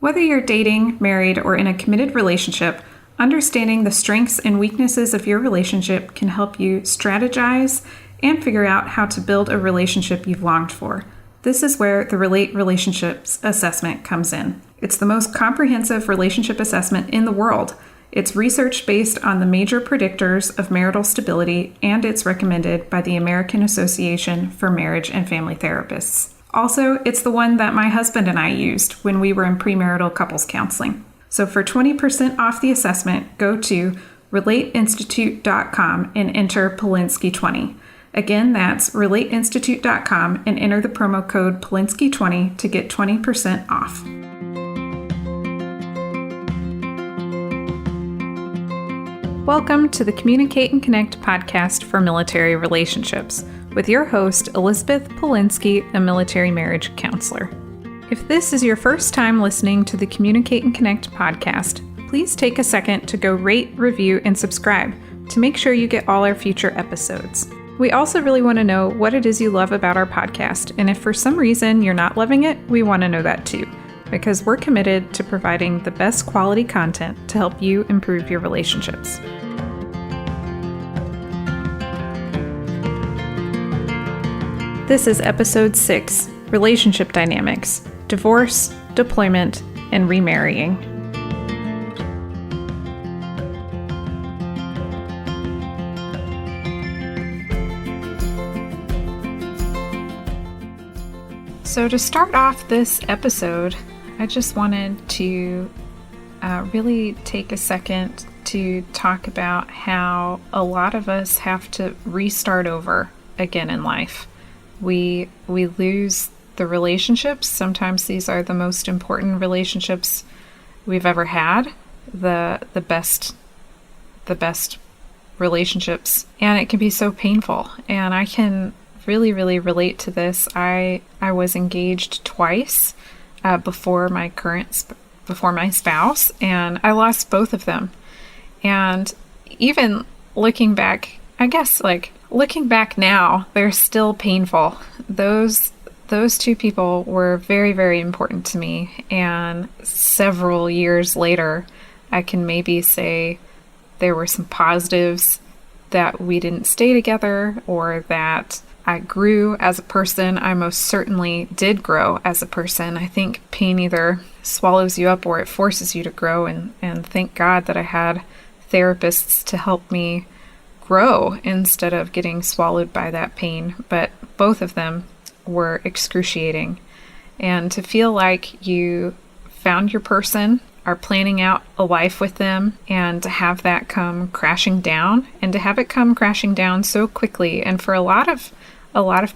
Whether you're dating, married, or in a committed relationship, understanding the strengths and weaknesses of your relationship can help you strategize and figure out how to build a relationship you've longed for. This is where the Relate Relationships Assessment comes in. It's the most comprehensive relationship assessment in the world. It's research based on the major predictors of marital stability, and it's recommended by the American Association for Marriage and Family Therapists. Also, it's the one that my husband and I used when we were in premarital couples counseling. So for 20% off the assessment, go to relateinstitute.com and enter Polinsky20. Again, that's relateinstitute.com and enter the promo code Polinsky20 to get 20% off. Welcome to the Communicate and Connect podcast for military relationships with your host, Elizabeth Polinsky, a military marriage counselor. If this is your first time listening to the Communicate and Connect podcast, please take a second to go rate, review, and subscribe to make sure you get all our future episodes. We also really want to know what it is you love about our podcast, and if for some reason you're not loving it, we want to know that too, because we're committed to providing the best quality content to help you improve your relationships. This is episode 6, Relationship Dynamics, Divorce, Deployment, and Remarrying. So to start off this episode, I just wanted to really take a second to talk about how a lot of us have to restart over again in life. We lose the relationships. Sometimes these are the most important relationships we've ever had, the best relationships, and it can be so painful. And I can really relate to this. I was engaged twice before my spouse, and I lost both of them. And even looking back, I guess looking back now, they're still painful. Those two people were very important to me, and several years later, I can maybe say there were some positives that we didn't stay together, or that I grew as a person. I most certainly did grow as a person. I think pain either swallows you up or it forces you to grow, and thank God that I had therapists to help me grow instead of getting swallowed by that pain. But both of them were excruciating. And to feel like you found your person, are planning out a life with them, and to have that come crashing down, and to have it come crashing down so quickly. And for a lot of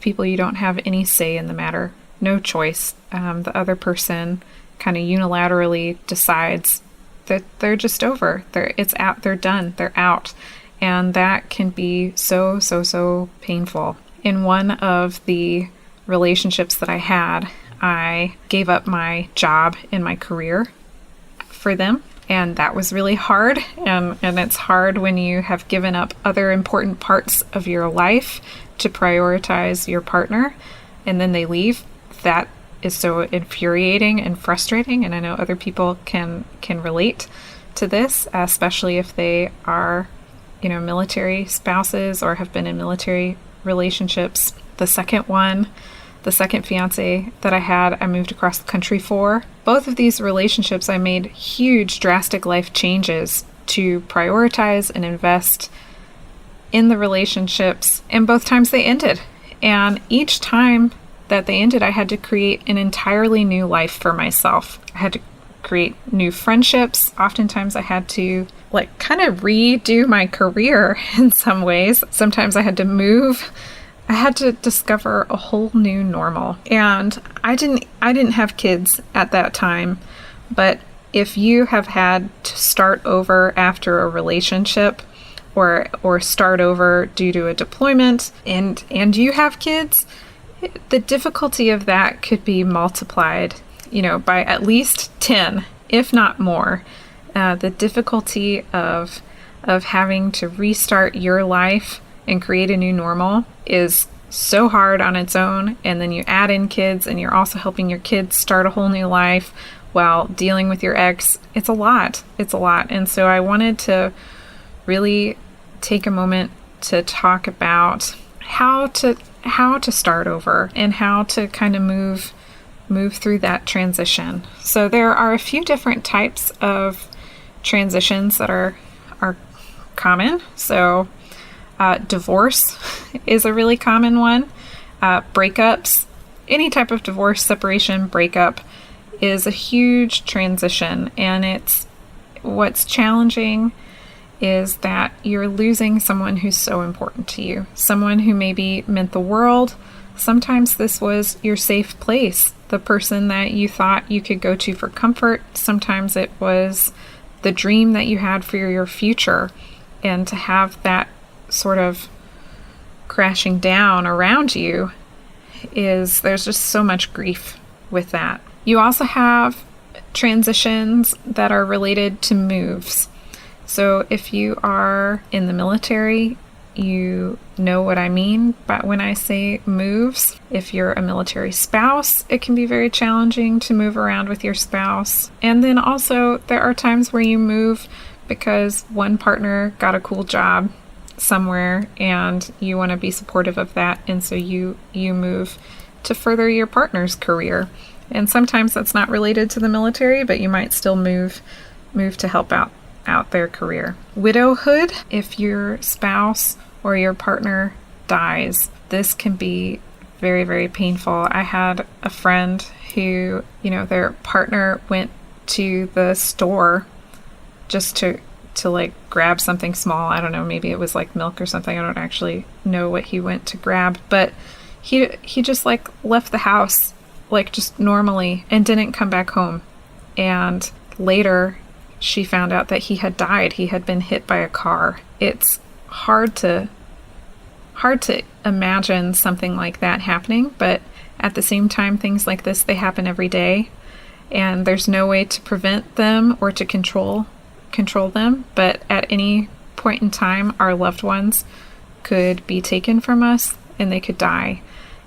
people, you don't have any say in the matter, no choice. The other person kind of unilaterally decides that they're just over. They're done. They're out. And that can be so painful. In one of the relationships that I had, I gave up my job in my career for them. And that was really hard. And it's hard when you have given up other important parts of your life to prioritize your partner, and then they leave. That is so infuriating and frustrating. And I know other people can relate to this, especially if they are military spouses or have been in military relationships. The second fiance that I had, I moved across the country for. Both of these relationships, I made huge, drastic life changes to prioritize and invest in the relationships, and both times they ended. And each time that they ended, I had to create an entirely new life for myself. I had to create new friendships. Oftentimes I had to kind of redo my career in some ways. Sometimes I had to move. I had to discover a whole new normal. And I didn't have kids at that time, but if you have had to start over after a relationship, or start over due to a deployment, and you have kids, the difficulty of that could be multiplied, by at least 10, if not more. The difficulty of having to restart your life and create a new normal is so hard on its own. And then you add in kids, and you're also helping your kids start a whole new life while dealing with your ex, it's a lot. It's a lot. And so I wanted to really take a moment to talk about how to start over and how to kind of move through that transition. So there are a few different types of transitions that are common. So divorce is a really common one. Breakups, any type of divorce, separation, breakup is a huge transition. And what's challenging is that you're losing someone who's so important to you, someone who maybe meant the world. Sometimes this was your safe place, the person that you thought you could go to for comfort. Sometimes it was the dream that you had for your future. And to have that sort of crashing down around you there's just so much grief with that. You also have transitions that are related to moves. So if you are in the military, you know what I mean. But when I say moves, if you're a military spouse, it can be very challenging to move around with your spouse. And then also there are times where you move because one partner got a cool job somewhere and you want to be supportive of that. And so you move to further your partner's career. And sometimes that's not related to the military, but you might still move to help out their career. Widowhood, if your spouse or your partner dies, this can be very, very painful. I had a friend who, their partner went to the store just to like grab something small. I don't know, maybe it was like milk or something. I don't actually know what he went to grab, but he just like left the house like just normally and didn't come back home. And later she found out that he had died. He had been hit by a car. It's hard to imagine something like that happening, but at the same time, things like this, they happen every day, and there's no way to prevent them or to control them. But at any point in time, our loved ones could be taken from us and they could die,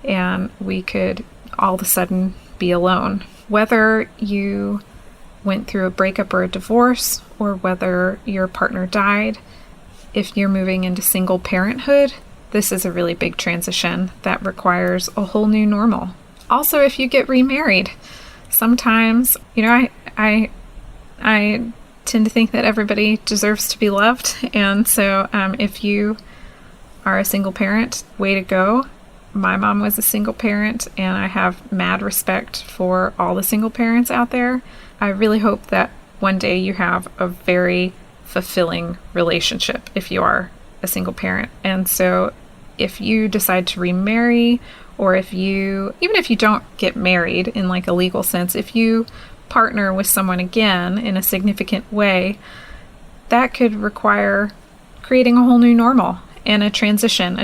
and we could all of a sudden be alone. Whether you went through a breakup or a divorce, or whether your partner died, if you're moving into single parenthood, this is a really big transition that requires a whole new normal. Also, if you get remarried, sometimes, I tend to think that everybody deserves to be loved. And so if you are a single parent, way to go. My mom was a single parent, and I have mad respect for all the single parents out there. I really hope that one day you have a very fulfilling relationship if you are a single parent. And so if you decide to remarry, or even if you don't get married in like a legal sense, if you partner with someone again in a significant way, that could require creating a whole new normal and a transition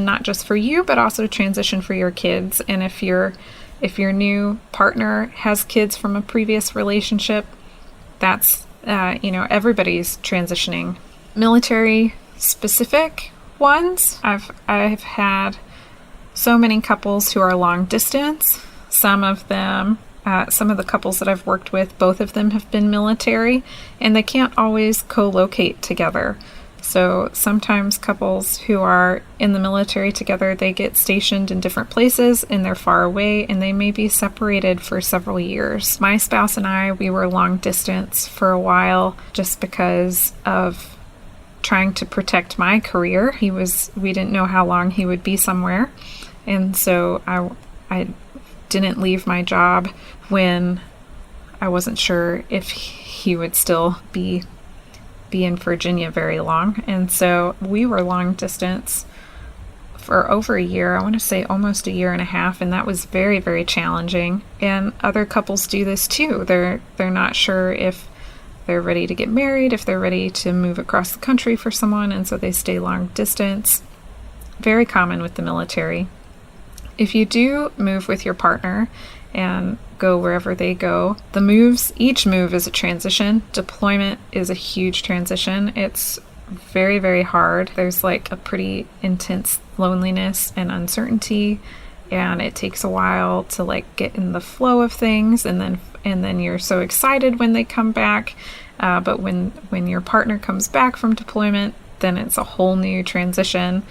not just for you, but also a transition for your kids. And if your new partner has kids from a previous relationship, that's, everybody's transitioning. Military specific ones, I've had so many couples who are long distance. Some of the couples that I've worked with, both of them have been military, and they can't always co-locate together. So sometimes couples who are in the military together, they get stationed in different places and they're far away, and they may be separated for several years. My spouse and I, we were long distance for a while just because of trying to protect my career. We didn't know how long he would be somewhere. And so I didn't leave my job when I wasn't sure if he would still be in Virginia very long. And so we were long distance for over a year. I want to say almost a year and a half, and that was very, very challenging. And other couples do this too. They're not sure if they're ready to get married, if they're ready to move across the country for someone, and so they stay long distance. Very common with the military. If you do move with your partner and go wherever they go, each move is a transition. Deployment is a huge transition. It's very, very hard. There's like a pretty intense loneliness and uncertainty, and it takes a while to like get in the flow of things and then and then you're so excited when they come back. But when your partner comes back from deployment, then it's a whole new transition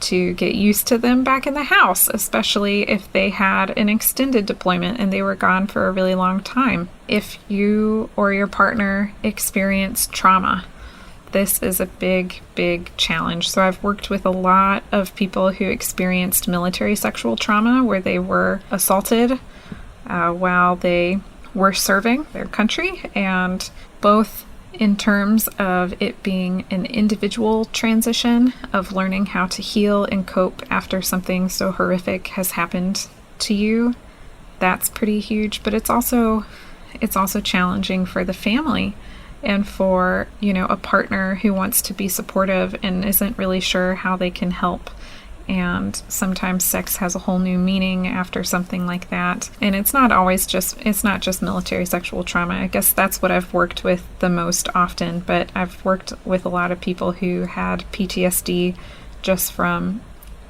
to get used to them back in the house, especially if they had an extended deployment and they were gone for a really long time. If you or your partner experience trauma, this is a big, big challenge. So I've worked with a lot of people who experienced military sexual trauma where they were assaulted while they were serving their country, and both in terms of it being an individual transition of learning how to heal and cope after something so horrific has happened to you. That's pretty huge, but it's also challenging for the family and for, a partner who wants to be supportive and isn't really sure how they can help. And sometimes sex has a whole new meaning after something like that. And it's not just military sexual trauma. I guess that's what I've worked with the most often, but I've worked with a lot of people who had PTSD just from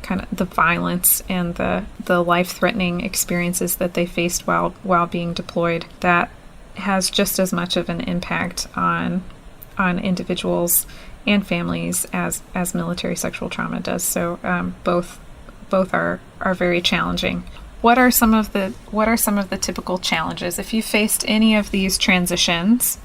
kind of the violence and the life-threatening experiences that they faced while being deployed. That has just as much of an impact on individuals and families as military sexual trauma does. So both are very challenging. What are some of the typical challenges if you faced any of these transitions?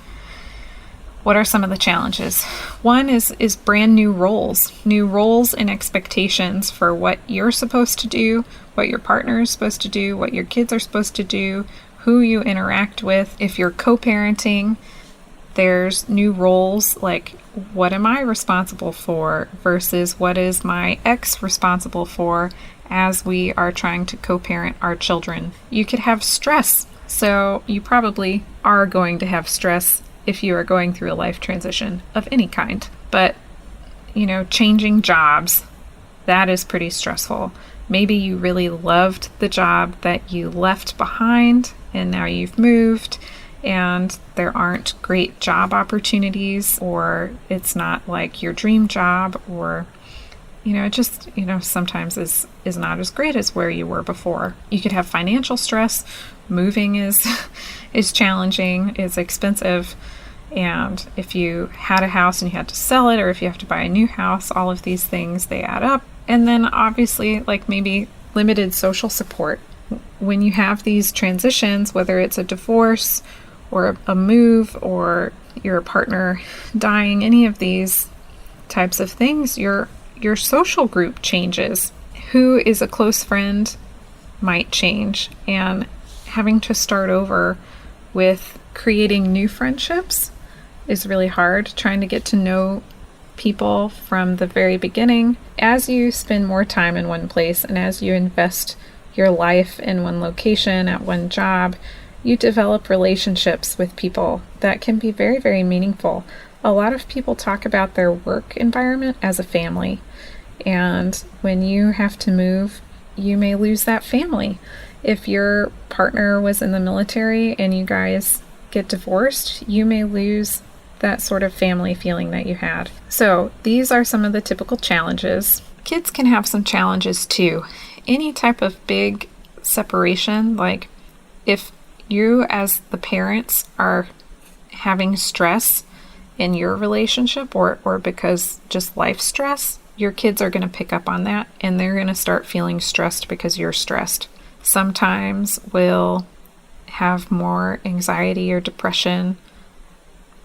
What are some of the challenges? One is brand new roles and expectations for what you're supposed to do, what your partner is supposed to do, what your kids are supposed to do, who you interact with. If you're co-parenting, there's new roles like, what am I responsible for versus what is my ex responsible for as we are trying to co-parent our children. You could have stress. So you probably are going to have stress if you are going through a life transition of any kind. But, changing jobs, that is pretty stressful. Maybe you really loved the job that you left behind and now you've moved and there aren't great job opportunities, or it's not like your dream job, or it just sometimes is not as great as where you were before. You could have financial stress. Moving is challenging, it's expensive, and if you had a house and you had to sell it, or if you have to buy a new house, all of these things, they add up. And then obviously, like maybe limited social support. When you have these transitions, whether it's a divorce or a move or your partner dying, any of these types of things, your social group changes. Who is a close friend might change, and having to start over with creating new friendships is really hard. Trying to get to know people from the very beginning. As you spend more time in one place and as you invest your life in one location at one job, you develop relationships with people that can be very, very meaningful. A lot of people talk about their work environment as a family, and when you have to move, you may lose that family. If your partner was in the military and you guys get divorced, you may lose that sort of family feeling that you had. So these are some of the typical challenges. Kids can have some challenges too. Any type of big separation, like if you as the parents are having stress in your relationship or because just life stress, your kids are going to pick up on that and they're going to start feeling stressed because you're stressed. Sometimes we'll have more anxiety or depression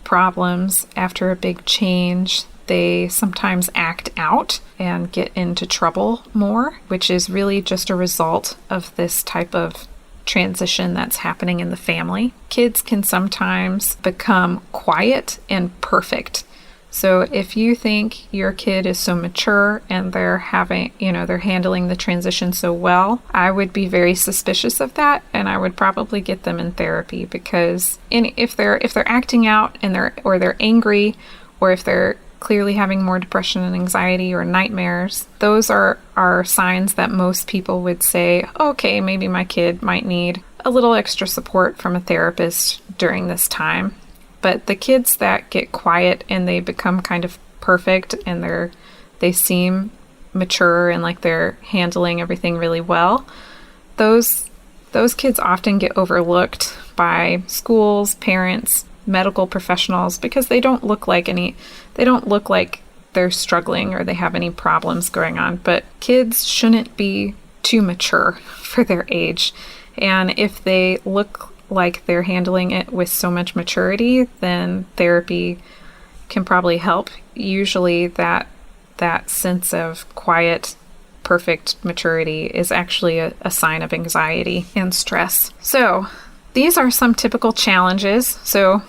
problems after a big change. They sometimes act out and get into trouble more, which is really just a result of this type of transition that's happening in the family. Kids can sometimes become quiet and perfect. So if you think your kid is so mature and they're handling the transition so well, I would be very suspicious of that, and I would probably get them in therapy, because if they're acting out and they're angry, or if they're clearly having more depression and anxiety or nightmares, those are signs that most people would say, okay, maybe my kid might need a little extra support from a therapist during this time. But the kids that get quiet and they become kind of perfect and they seem mature and like they're handling everything really well, those kids often get overlooked by schools, parents, medical professionals, because they don't look like they're struggling or they have any problems going on. But kids shouldn't be too mature for their age. And if they look like they're handling it with so much maturity, then therapy can probably help. Usually that sense of quiet, perfect maturity is actually a sign of anxiety and stress. So these are some typical challenges. So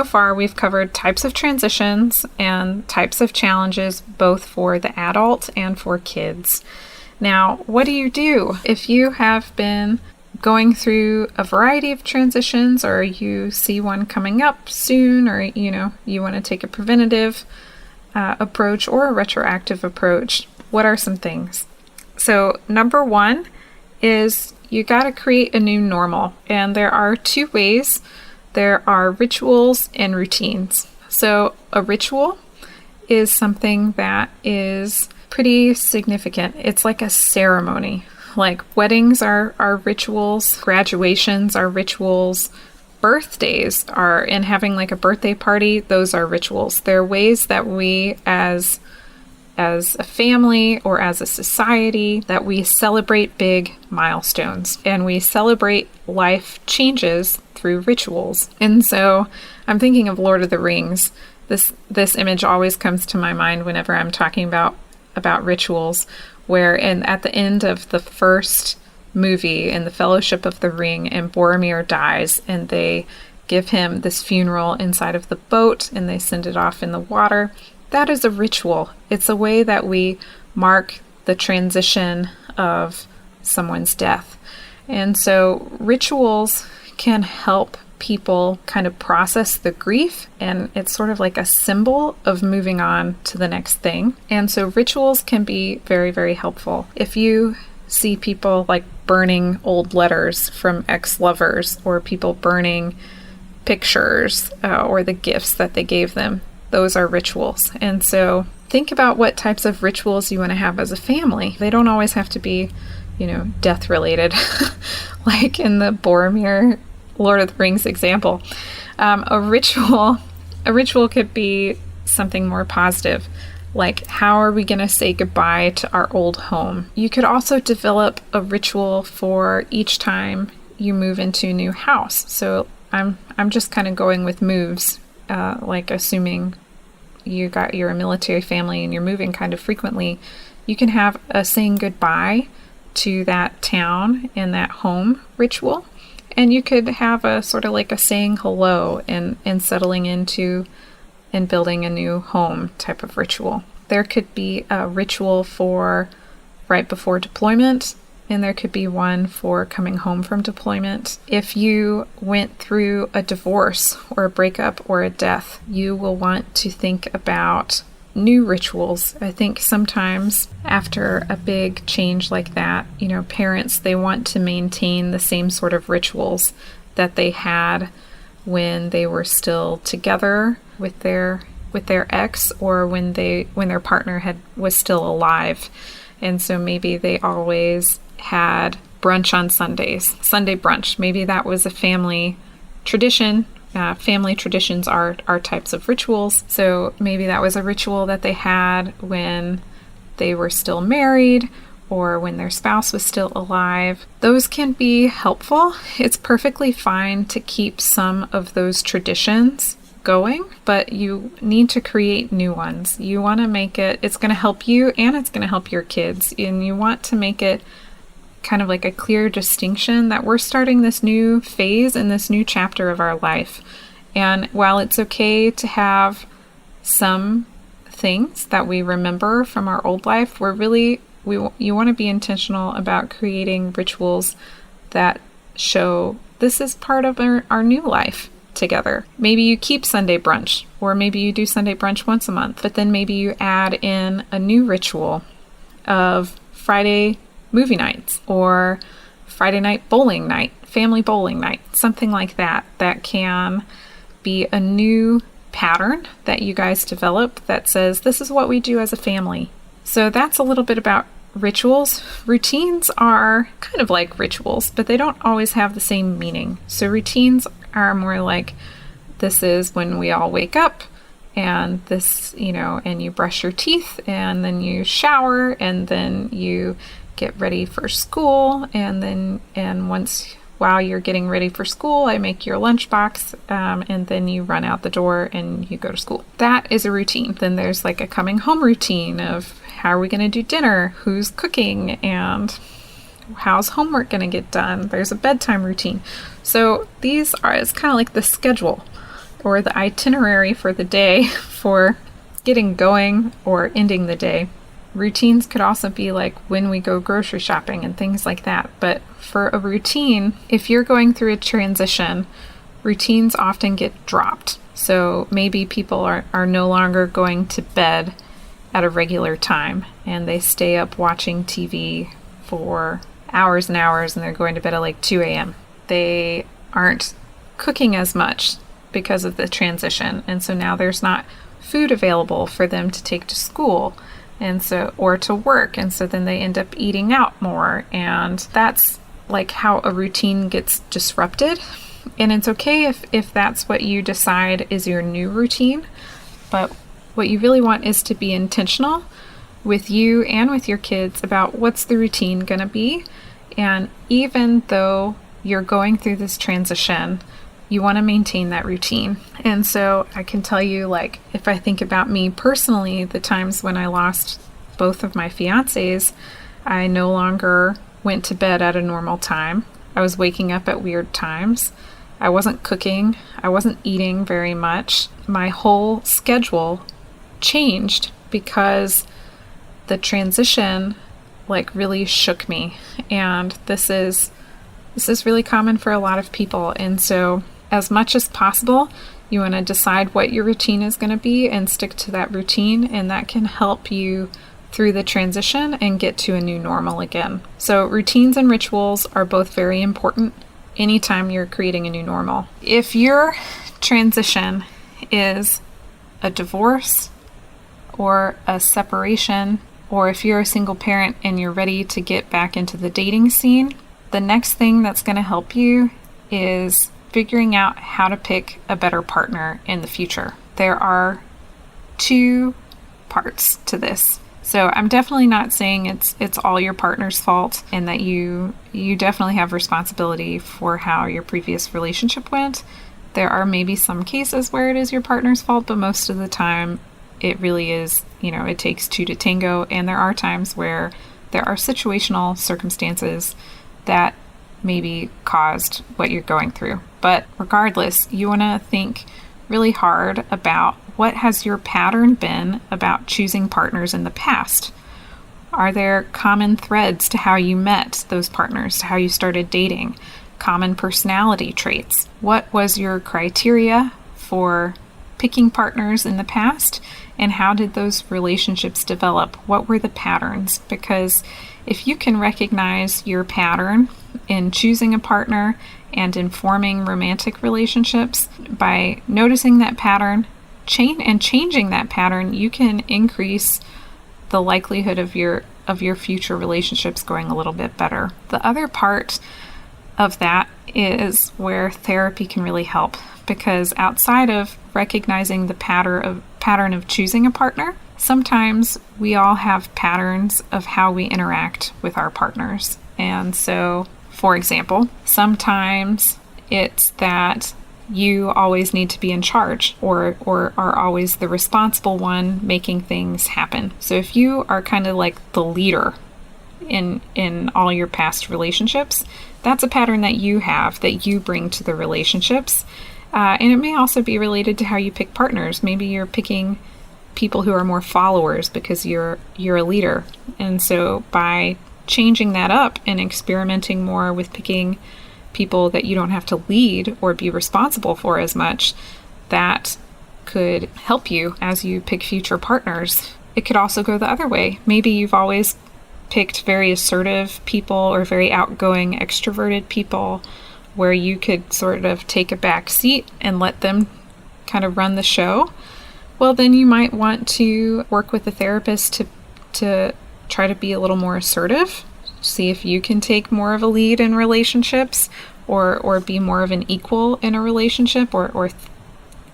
far we've covered types of transitions and types of challenges both for the adult and for kids. Now, what do you do if you have been going through a variety of transitions, or you see one coming up soon, or you want to take a preventative approach or a retroactive approach? What are some things? So number one is you got to create a new normal. And there are two ways. There are rituals and routines. So a ritual is something that is pretty significant. It's like a ceremony. Like weddings are rituals, graduations are rituals, birthdays are, and having like a birthday party, those are rituals. They're ways that we as a family or as a society that we celebrate big milestones and we celebrate life changes through rituals. And so I'm thinking of Lord of the Rings. This image always comes to my mind whenever I'm talking about rituals, where at the end of the first movie in the Fellowship of the Ring, and Boromir dies, and they give him this funeral inside of the boat and they send it off in the water. That is a ritual. It's a way that we mark the transition of someone's death. And so rituals can help people kind of process the grief, and it's sort of like a symbol of moving on to the next thing. And so rituals can be very, very helpful. If you see people like burning old letters from ex-lovers, or people burning pictures or the gifts that they gave them, those are rituals. And so think about what types of rituals you want to have as a family. They don't always have to be, death related, like in the Boromir Lord of the Rings example. A ritual could be something more positive, like how are we going to say goodbye to our old home? You could also develop a ritual for each time you move into a new house. So I'm just kind of going with moves, like assuming you're a military family and you're moving kind of frequently. You can have a saying goodbye to that town and that home ritual. And you could have a sort of like a saying hello and settling into and building a new home type of ritual. There could be a ritual for right before deployment, and there could be one for coming home from deployment. If you went through a divorce or a breakup or a death, you will want to think about new rituals. I think sometimes after a big change like that, parents, they want to maintain the same sort of rituals that they had when they were still together with their ex, or when their partner was still alive. And so maybe they always had brunch on Sundays, Sunday brunch. Maybe that was a family tradition. Family traditions are types of rituals. So maybe that was a ritual that they had when they were still married or when their spouse was still alive. Those can be helpful. It's perfectly fine to keep some of those traditions going, but you need to create new ones. You want to make it's going to help you and it's going to help your kids. And you want to make it kind of like a clear distinction that we're starting this new phase and this new chapter of our life. And while it's okay to have some things that we remember from our old life, you want to be intentional about creating rituals that show this is part of our new life together. Maybe you keep Sunday brunch, or maybe you do Sunday brunch once a month, but then maybe you add in a new ritual of Friday movie nights or Friday night bowling night, family bowling night, something like that. That can be a new pattern that you guys develop that says this is what we do as a family. So that's a little bit about rituals. Routines are kind of like rituals, but they don't always have the same meaning. So routines are more like, this is when we all wake up, and this, and you brush your teeth, and then you shower, and then you get ready for school, while you're getting ready for school, I make your lunchbox, and then you run out the door and you go to school. That is a routine. Then there's like a coming home routine of, how are we going to do dinner? Who's cooking? And how's homework going to get done? There's a bedtime routine. So it's kind of like the schedule or the itinerary for the day for getting going or ending the day. Routines could also be like when we go grocery shopping and things like that. But for a routine, if you're going through a transition, routines often get dropped. So maybe people are no longer going to bed at a regular time, and they stay up watching TV for hours and hours, and they're going to bed at like 2 a.m. They aren't cooking as much because of the transition, and so now there's not food available for them to take to school or to work, and so then they end up eating out more, and that's like how a routine gets disrupted. And it's okay if that's what you decide is your new routine, but what you really want is to be intentional with you and with your kids about what's the routine going to be. And even though you're going through this transition, you want to maintain that routine. And so I can tell you, like, if I think about me personally, the times when I lost both of my fiancés, I no longer went to bed at a normal time. I was waking up at weird times. I wasn't cooking. I wasn't eating very much. My whole schedule changed because the transition really shook me. And this is really common for a lot of people. And so as much as possible, you want to decide what your routine is going to be and stick to that routine, and that can help you through the transition and get to a new normal again. So routines and rituals are both very important anytime you're creating a new normal. If your transition is a divorce or a separation, or if you're a single parent and you're ready to get back into the dating scene, the next thing that's going to help you is figuring out how to pick a better partner in the future. There are two parts to this. So I'm definitely not saying it's all your partner's fault, and that you definitely have responsibility for how your previous relationship went. There are maybe some cases where it is your partner's fault, but most of the time it really is, it takes two to tango. And there are times where there are situational circumstances that maybe caused what you're going through. But regardless, you want to think really hard about what has your pattern been about choosing partners in the past. Are there common threads to how you met those partners, to how you started dating? Common personality traits? What was your criteria for picking partners in the past, and how did those relationships develop? What were the patterns? Because if you can recognize your pattern in choosing a partner and in forming romantic relationships, by noticing that pattern, changing that pattern, you can increase the likelihood of your future relationships going a little bit better. The other part of that is where therapy can really help, because outside of recognizing the pattern of choosing a partner, sometimes we all have patterns of how we interact with our partners. And so, for example, sometimes it's that you always need to be in charge or are always the responsible one making things happen. So if you are kind of like the leader in all your past relationships, that's a pattern that you have, that you bring to the relationships. And it may also be related to how you pick partners. Maybe you're picking people who are more followers because you're a leader. And so by changing that up and experimenting more with picking people that you don't have to lead or be responsible for as much, that could help you as you pick future partners. It could also go the other way. Maybe you've always picked very assertive people or very outgoing, extroverted people where you could sort of take a back seat and let them kind of run the show. Well, then you might want to work with a therapist to try to be a little more assertive. See if you can take more of a lead in relationships, or be more of an equal in a relationship, or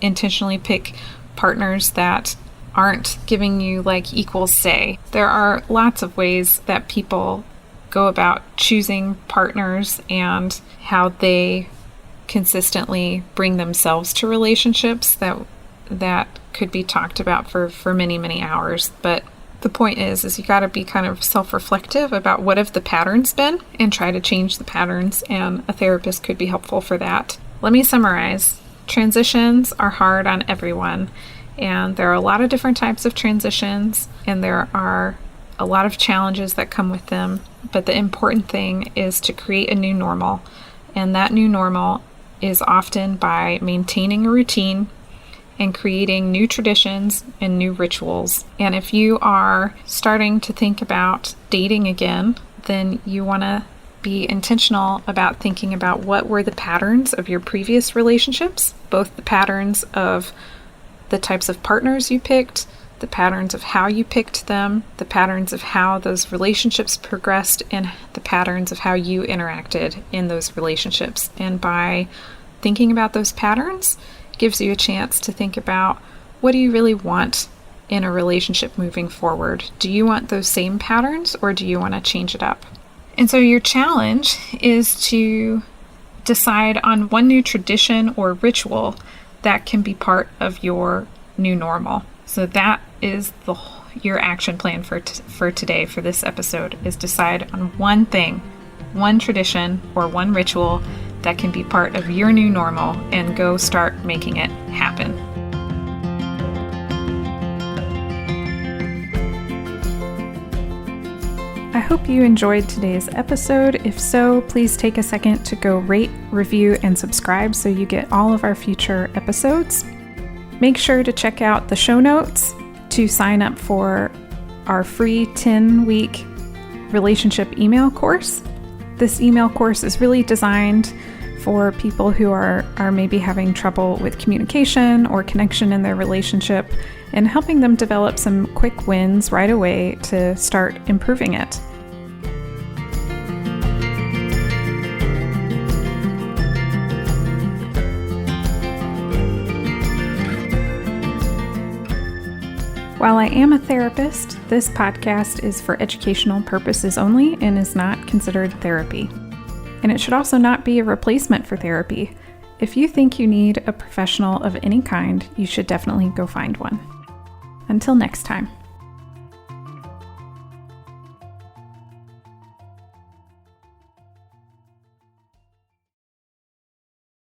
intentionally pick partners that aren't giving you like equal say. There are lots of ways that people go about choosing partners and how they consistently bring themselves to relationships that could be talked about for many, many hours. But the point is you got to be kind of self-reflective about what have the patterns been and try to change the patterns, and a therapist could be helpful for that. Let me summarize. Transitions are hard on everyone, and there are a lot of different types of transitions, and there are a lot of challenges that come with them, but the important thing is to create a new normal, and that new normal is often by maintaining a routine and creating new traditions and new rituals. And if you are starting to think about dating again, then you want to be intentional about thinking about what were the patterns of your previous relationships, both the patterns of the types of partners you picked, the patterns of how you picked them, the patterns of how those relationships progressed, and the patterns of how you interacted in those relationships. And by thinking about those patterns, gives you a chance to think about, what do you really want in a relationship moving forward? Do you want those same patterns, or do you want to change it up? And so your challenge is to decide on one new tradition or ritual that can be part of your new normal. So that is your action plan for today, for this episode, is decide on one thing, one tradition or one ritual that can be part of your new normal, and go start making it happen. I hope you enjoyed today's episode. If so, please take a second to go rate, review, and subscribe so you get all of our future episodes. Make sure to check out the show notes to sign up for our free 10-week relationship email course. This email course is really designed for people who are maybe having trouble with communication or connection in their relationship, and helping them develop some quick wins right away to start improving it. While I am a therapist, this podcast is for educational purposes only and is not considered therapy. And it should also not be a replacement for therapy. If you think you need a professional of any kind, you should definitely go find one. Until next time.